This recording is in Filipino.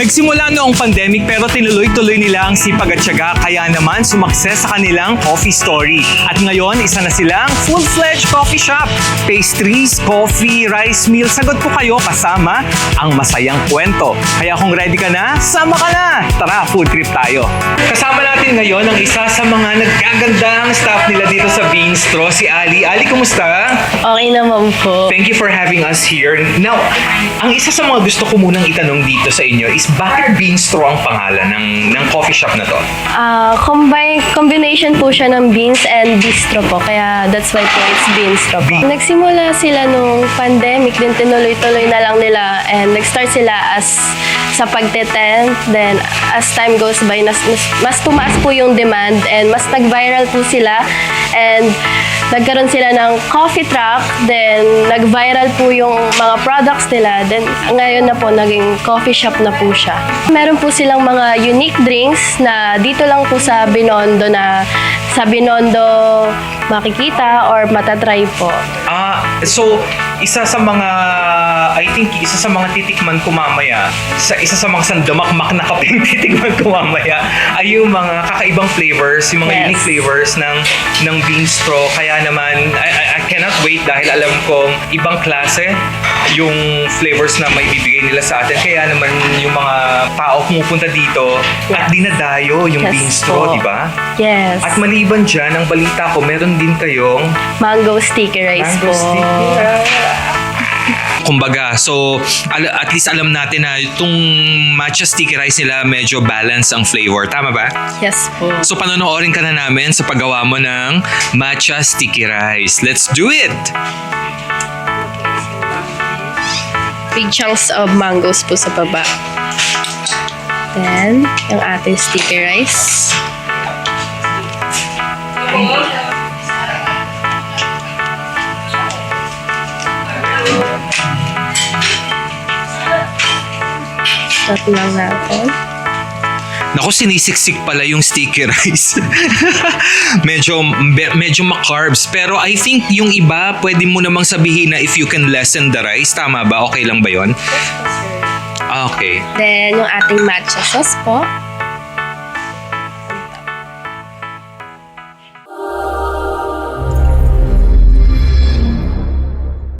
Nagsimula noong pandemic pero tinuloy-tuloy nila ang sipag at tiyaga kaya naman sumakses sa kanilang coffee story. At ngayon, isa na silang full-fledged coffee shop. Pastries, coffee, rice meal, sagot po kayo kasama ang masayang kwento. Kaya kung ready ka na, sama ka na! Tara, food trip tayo. Kasama natin ngayon ang isa sa mga naggagandang staff nila dito sa Beanstro, si Ali. Ali, kumusta? Okay naman po. Thank you for having us here. Now, ang isa sa mga gusto ko munang itanong dito sa inyo is bakit Beanstro ang pangalan ng coffee shop na to? Combination po siya ng beans and bistro po. Kaya that's why po it's Beanstro po. Nagsimula sila nung pandemic, din tinuloy-tuloy na lang nila and nag-start sila sa pagte-tent. Then as time goes by, mas tumaas po yung demand and mas nag-viral po sila. And nagkaroon sila ng coffee truck, then nag-viral po yung mga products nila. Then ngayon na po, naging coffee shop na po siya. Meron po silang mga unique drinks na dito lang po sa Binondo makikita or matatry po. So, isa sa mga titikman ko mamaya, isa sa mga sandamakmak na kapeng titikman ko mamaya, ay yung mga kakaibang flavors, yung mga unique flavors ng Beanstro. Kaya naman, I cannot wait dahil alam kong ibang klase yung flavors na may bibigay nila sa atin. Kaya naman yung mga tao pumupunta dito at dinadayo yung Beanstro, di ba? Yes. At maliban dyan, ang balita ko, meron din kayong Mango sticky rice po. Kumbaga, so at least alam natin na itong matcha sticky rice nila medyo balance ang flavor. Tama ba? Yes po. So panonoorin ka na namin sa paggawa mo ng matcha sticky rice. Let's do it! Big chunks of mangoes po sa baba. Then, yung ating sticky rice. Stop lang natin. Naku, sinisiksik pala yung sticky rice. medyo ma-carbs. Pero I think yung iba, pwede mo namang sabihin na if you can lessen the rice. Tama ba? Okay lang ba yon? Okay. Then, yung ating matcha sauce po.